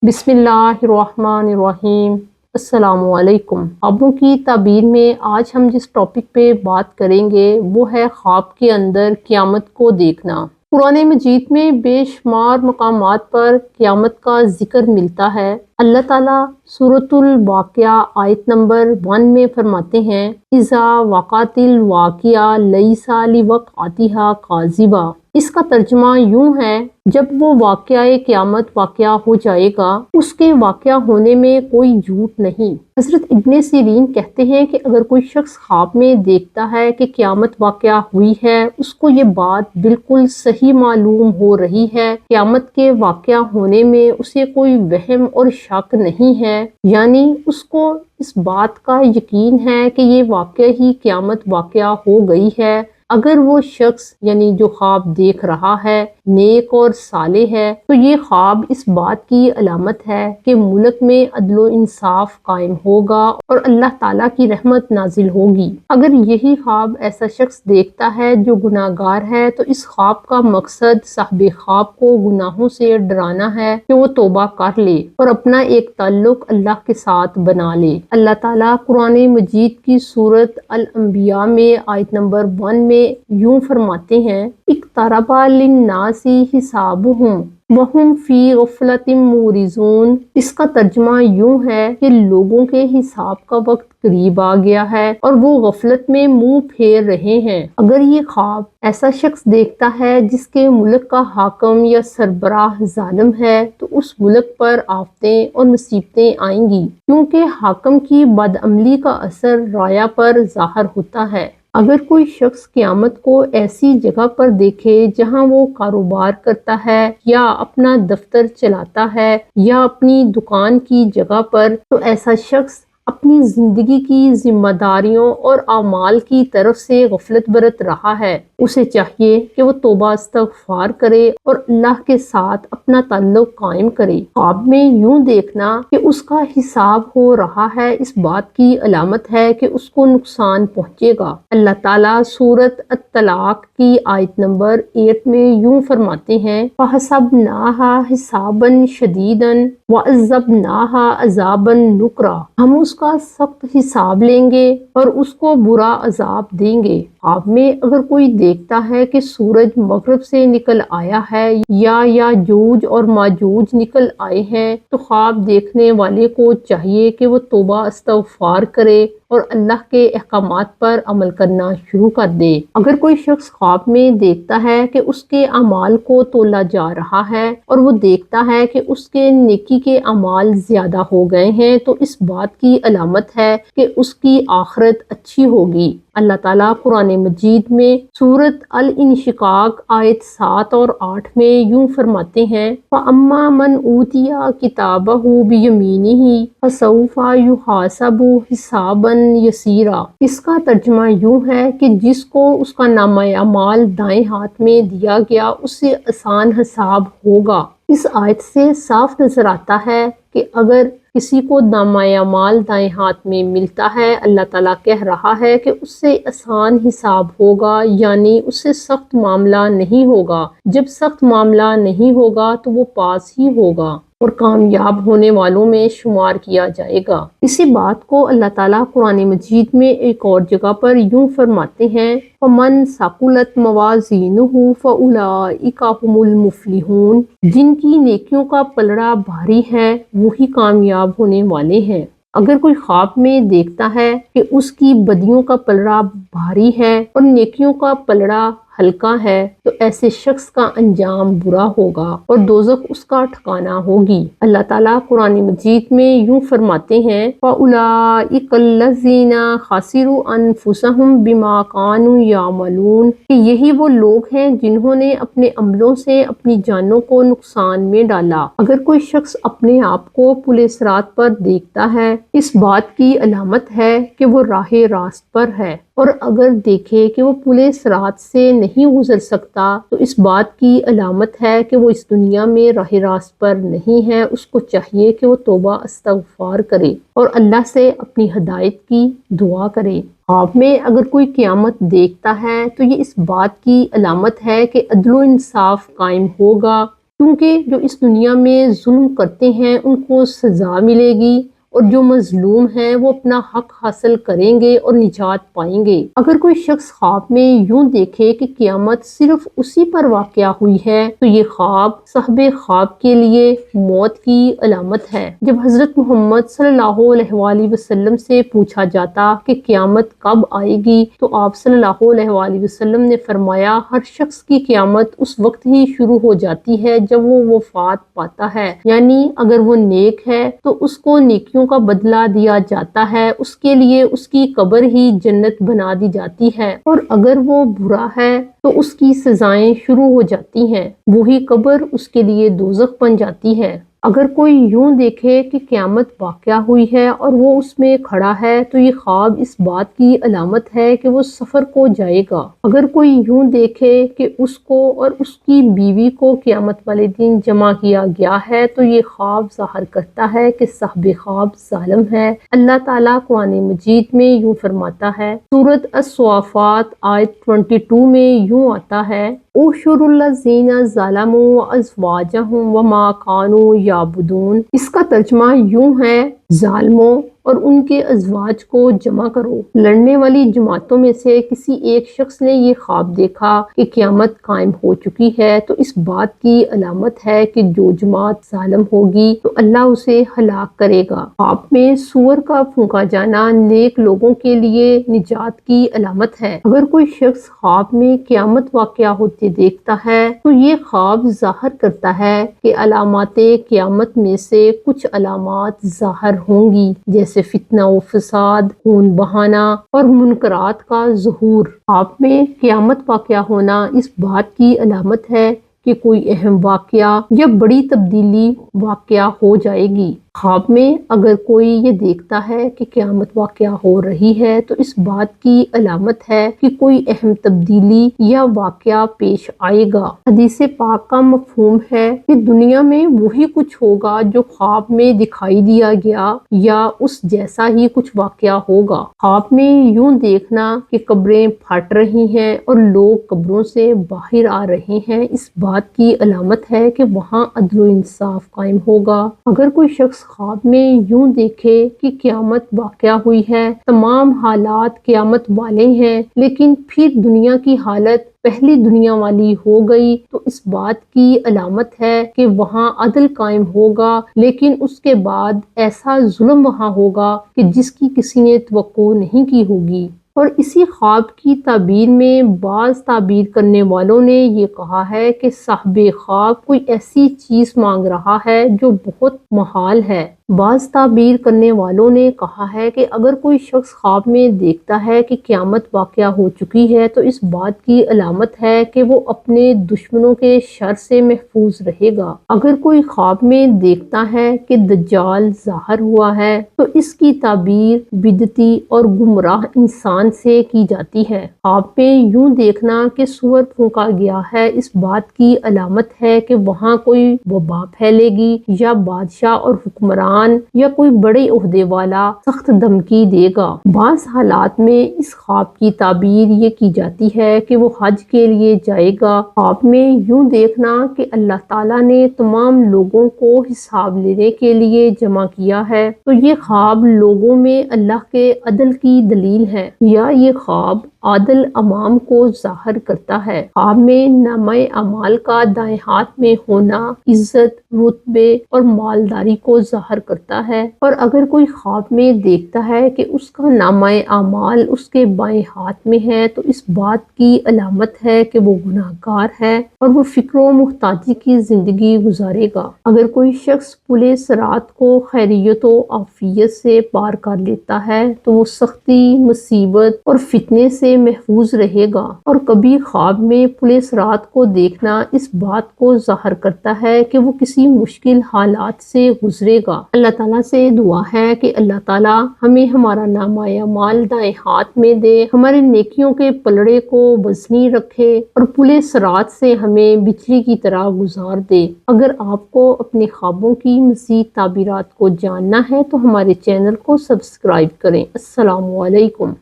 بسم اللہ الرحمن الرحیم۔ السلام علیکم۔ خوابوں کی تعبیر میں آج ہم جس ٹاپک پہ بات کریں گے وہ ہے خواب کے اندر قیامت کو دیکھنا۔ قرآن مجید میں بے شمار مقامات پر قیامت کا ذکر ملتا ہے۔ اللہ تعالیٰ سورۃ الواقعہ آیت نمبر 1 میں فرماتے ہیں اذا وقعت الواقعہ لیس لوقعتہا کاذبہ۔ اس کا ترجمہ یوں ہے جب وہ واقعہ قیامت واقعہ ہو جائے گا اس کے واقعہ ہونے میں کوئی جھوٹ نہیں۔ حضرت ابن سیرین کہتے ہیں کہ اگر کوئی شخص خواب میں دیکھتا ہے کہ قیامت واقعہ ہوئی ہے اس کو یہ بات بالکل صحیح معلوم ہو رہی ہے، قیامت کے واقعہ ہونے میں اسے کوئی وہم اور شک نہیں ہے، یعنی اس کو اس بات کا یقین ہے کہ یہ واقعہ ہی قیامت واقعہ ہو گئی ہے۔ اگر وہ شخص یعنی جو خواب دیکھ رہا ہے نیک اور صالح ہے تو یہ خواب اس بات کی علامت ہے کہ ملک میں عدل و انصاف قائم ہوگا اور اللہ تعالیٰ کی رحمت نازل ہوگی۔ اگر یہی خواب ایسا شخص دیکھتا ہے جو گناہ گار ہے تو اس خواب کا مقصد صاحب خواب کو گناہوں سے ڈرانا ہے کہ وہ توبہ کر لے اور اپنا ایک تعلق اللہ کے ساتھ بنا لے۔ اللہ تعالیٰ قرآن مجید کی سورۃ الانبیاء میں آیت نمبر 1 میں یوں فرماتے ہیں اقترب للناس حسابهم وهم فی غفلۃ معرضون۔ اس کا ترجمہ یوں ہے کہ لوگوں کے حساب کا وقت قریب آ گیا ہے اور وہ غفلت میں منہ پھیر رہے ہیں۔ اگر یہ خواب ایسا شخص دیکھتا ہے جس کے ملک کا حاکم یا سربراہ ظالم ہے تو اس ملک پر آفتیں اور مصیبتیں آئیں گی، کیونکہ حاکم کی بدعملی کا اثر رعایا پر ظاہر ہوتا ہے۔ اگر کوئی شخص قیامت کو ایسی جگہ پر دیکھے جہاں وہ کاروبار کرتا ہے یا اپنا دفتر چلاتا ہے یا اپنی دکان کی جگہ پر، تو ایسا شخص اپنی زندگی کی ذمہ داریوں اور اعمال کی طرف سے غفلت برت رہا ہے۔ اسے چاہیے کہ وہ توبہ استغفار کرے اور اللہ کے ساتھ اپنا تعلق قائم کرے۔ خواب میں یوں دیکھنا کہ اس کا حساب ہو رہا ہے اس بات کی علامت ہے کہ اس کو نقصان پہنچے گا۔ اللہ تعالیٰ سورۃ الطلاق کی آیت نمبر 8 میں یوں فرماتے ہیں فَحَسَبْنَاهَا حِسَابًا شَدِيدًا وَعَذَّبْنَاهَا عَذَابًا نُكْرًا۔ ہم اس کا سخت حساب لیں گے اور اس کو برا عذاب دیں گے۔ خواب میں اگر کوئی دیکھتا ہے کہ سورج مغرب سے نکل آیا ہے یا یاجوج اور ماجوج نکل آئے ہیں تو خواب دیکھنے والے کو چاہیے کہ وہ توبہ استغفار کرے اور اللہ کے احکامات پر عمل کرنا شروع کر دے۔ اگر کوئی شخص خواب میں دیکھتا ہے کہ اس کے اعمال کو تولا جا رہا ہے اور وہ دیکھتا ہے کہ اس کے نیکی کے اعمال زیادہ ہو گئے ہیں تو اس بات کی علامت ہے کہ اس کی آخرت اچھی ہوگی۔ اللہ تعالیٰ قرآن مجید میں سورۃ الانشقاق آیت 7 اور 8 میں یوں فرماتے ہیں فَأَمَّا مَنْ أُوتِيَ كِتَابَهُ بِيَمِينِهِ فَسَوْفَ يُحَاسَبُ حِسَابًا يَسِيرًا۔ اس کا ترجمہ یوں ہے کہ جس کو اس کا نامہ اعمال دائیں ہاتھ میں دیا گیا اس سے آسان حساب ہوگا۔ اس آیت سے صاف نظر آتا ہے کہ اگر کسی کو نامہ اعمال دائیں ہاتھ میں ملتا ہے اللہ تعالیٰ کہہ رہا ہے کہ اس سے آسان حساب ہوگا، یعنی اس سے سخت معاملہ نہیں ہوگا۔ جب سخت معاملہ نہیں ہوگا تو وہ پاس ہی ہوگا اور کامیاب ہونے والوں میں شمار کیا جائے گا۔ اسی بات کو اللہ تعالیٰ قرآن مجید میں ایک اور جگہ پر یوں فرماتے ہیں فَمَنْ ثَقُلَتْ مَوَازِينُهُ فَأُولَئِكَ هُمُ الْمُفْلِحُونَ۔ جن کی نیکیوں کا پلڑا بھاری ہے وہی کامیاب ہونے والے ہیں۔ اگر کوئی خواب میں دیکھتا ہے کہ اس کی بدیوں کا پلڑا بھاری ہے اور نیکیوں کا پلڑا ہلکا ہے تو ایسے شخص کا انجام برا ہوگا اور دوزخ اس کا ٹھکانہ ہوگی۔ اللہ تعالیٰ قرآن مجید میں یوں فرماتے ہیں فَأُولَئِكَ الَّذِينَ خَسِرُوا أَنفُسَهُمْ بِمَا كَانُوا يَعْمَلُونَ کہ یہی وہ لوگ ہیں جنہوں نے اپنے عملوں سے اپنی جانوں کو نقصان میں ڈالا۔ اگر کوئی شخص اپنے آپ کو پل صراط پر دیکھتا ہے اس بات کی علامت ہے کہ وہ راہ راست پر ہے، اور اگر دیکھے کہ وہ پل صراط سے نہیں گزر سکتا تو اس بات کی علامت ہے کہ وہ اس دنیا میں راہ راست پر نہیں ہے۔ اس کو چاہیے کہ وہ توبہ استغفار کرے اور اللہ سے اپنی ہدایت کی دعا کرے۔ خواب میں اگر کوئی قیامت دیکھتا ہے تو یہ اس بات کی علامت ہے کہ عدل و انصاف قائم ہوگا کیونکہ جو اس دنیا میں ظلم کرتے ہیں ان کو سزا ملے گی، اور جو مظلوم ہیں وہ اپنا حق حاصل کریں گے اور نجات پائیں گے۔ اگر کوئی شخص خواب میں یوں دیکھے کہ قیامت صرف اسی پر واقع ہوئی ہے تو یہ خواب صاحب خواب کے لیے موت کی علامت ہے۔ جب حضرت محمد صلی اللہ علیہ وآلہ وسلم سے پوچھا جاتا کہ قیامت کب آئے گی تو آپ صلی اللہ علیہ وآلہ وسلم نے فرمایا، ہر شخص کی قیامت اس وقت ہی شروع ہو جاتی ہے جب وہ وفات پاتا ہے، یعنی اگر وہ نیک ہے تو اس کو نیکیوں کا بدلہ دیا جاتا ہے، اس کے لیے اس کی قبر ہی جنت بنا دی جاتی ہے، اور اگر وہ برا ہے تو اس کی سزائیں شروع ہو جاتی ہیں، وہی قبر اس کے لیے دوزخ بن جاتی ہے۔ اگر کوئی یوں دیکھے کہ قیامت واقع ہوئی ہے اور وہ اس میں کھڑا ہے تو یہ خواب اس بات کی علامت ہے کہ وہ سفر کو جائے گا۔ اگر کوئی یوں دیکھے کہ اس کو اور اس کی بیوی کو قیامت والے دن جمع کیا گیا ہے تو یہ خواب ظاہر کرتا ہے کہ صاحب خواب ظالم ہے۔ اللہ تعالیٰ قرآن مجید میں یوں فرماتا ہے، سورۃ الصافات آیت 22 میں یوں آتا ہے، احشروا الذین ظلموا وازواجہم وما کانوا یعبدون۔ اس کا ترجمہ یوں ہے، ظالموں اور ان کے ازواج کو جمع کرو۔ لڑنے والی جماعتوں میں سے کسی ایک شخص نے یہ خواب دیکھا کہ قیامت قائم ہو چکی ہے تو اس بات کی علامت ہے کہ جو جماعت ظالم ہوگی تو اللہ اسے ہلاک کرے گا۔ خواب میں سور کا پھونکا جانا نیک لوگوں کے لیے نجات کی علامت ہے۔ اگر کوئی شخص خواب میں قیامت واقع ہوتے دیکھتا ہے تو یہ خواب ظاہر کرتا ہے کہ علامات قیامت میں سے کچھ علامات ظاہر ہوں گی، جیسے فتنہ و فساد، خون بہانا اور منکرات کا ظہور۔ خواب میں قیامت واقع ہونا اس بات کی علامت ہے کہ کوئی اہم واقعہ یا بڑی تبدیلی واقع ہو جائے گی۔ خواب میں اگر کوئی یہ دیکھتا ہے کہ قیامت واقع ہو رہی ہے تو اس بات کی علامت ہے کہ کوئی اہم تبدیلی یا واقعہ پیش آئے گا۔ حدیث پاک کا مفہوم ہے کہ دنیا میں وہی کچھ ہوگا جو خواب میں دکھائی دیا گیا یا اس جیسا ہی کچھ واقعہ ہوگا۔ خواب میں یوں دیکھنا کہ قبریں پھٹ رہی ہیں اور لوگ قبروں سے باہر آ رہے ہیں، اس بات کی علامت ہے کہ وہاں عدل و انصاف قائم ہوگا۔ اگر کوئی شخص خواب میں یوں دیکھے کہ قیامت واقع ہوئی ہے، تمام حالات قیامت والے ہیں، لیکن پھر دنیا کی حالت پہلی دنیا والی ہو گئی تو اس بات کی علامت ہے کہ وہاں عدل قائم ہوگا، لیکن اس کے بعد ایسا ظلم وہاں ہوگا کہ جس کی کسی نے توقع نہیں کی ہوگی۔ اور اسی خواب کی تعبیر میں بعض تعبیر کرنے والوں نے یہ کہا ہے کہ صاحب خواب کوئی ایسی چیز مانگ رہا ہے جو بہت محال ہے۔ بعض تعبیر کرنے والوں نے کہا ہے کہ اگر کوئی شخص خواب میں دیکھتا ہے کہ قیامت واقع ہو چکی ہے تو اس بات کی علامت ہے کہ وہ اپنے دشمنوں کے شر سے محفوظ رہے گا۔ اگر کوئی خواب میں دیکھتا ہے کہ دجال ظاہر ہوا ہے تو اس کی تعبیر بدعتی اور گمراہ انسان سے کی جاتی ہے۔ خواب میں یوں دیکھنا کہ سور پھونکا گیا ہے اس بات کی علامت ہے کہ وہاں کوئی وبا پھیلے گی یا بادشاہ اور حکمران یا کوئی بڑے عہدے والا سخت دھمکی دے گا۔ بعض حالات میں اس خواب کی تعبیر یہ کی جاتی ہے کہ وہ حج کے لیے جائے گا۔ خواب میں یوں دیکھنا کہ اللہ تعالیٰ نے تمام لوگوں کو حساب لینے کے لیے جمع کیا ہے تو یہ خواب لوگوں میں اللہ کے عدل کی دلیل ہے، یا یہ خواب عادل امام کو ظاہر کرتا ہے۔ خواب میں نامہ اعمال کا دائیں ہاتھ میں ہونا عزت، رتبے اور مالداری کو ظاہر کرتا ہے، اور اگر کوئی خواب میں دیکھتا ہے کہ اس کا نامہ اعمال اس کے بائیں ہاتھ میں ہے تو اس بات کی علامت ہے کہ وہ گناہگار ہے اور وہ فقر و محتاجی کی زندگی گزارے گا۔ اگر کوئی شخص پل صراط کو خیریت و عافیت سے پار کر لیتا ہے تو وہ سختی، مصیبت اور فتنے سے محفوظ رہے گا، اور کبھی خواب میں پل صراط کو دیکھنا اس بات کو ظاہر کرتا ہے کہ وہ کسی مشکل حالات سے گزرے گا۔ اللہ تعالیٰ سے دعا ہے کہ اللہ تعالیٰ ہمیں ہمارا نامہ اعمال دائیں ہاتھ میں دے، ہمارے نیکیوں کے پلڑے کو وزنی رکھے اور پل صراط سے ہمیں بجلی کی طرح گزار دے۔ اگر آپ کو اپنے خوابوں کی مزید تعبیرات کو جاننا ہے تو ہمارے چینل کو سبسکرائب کریں۔ السلام علیکم۔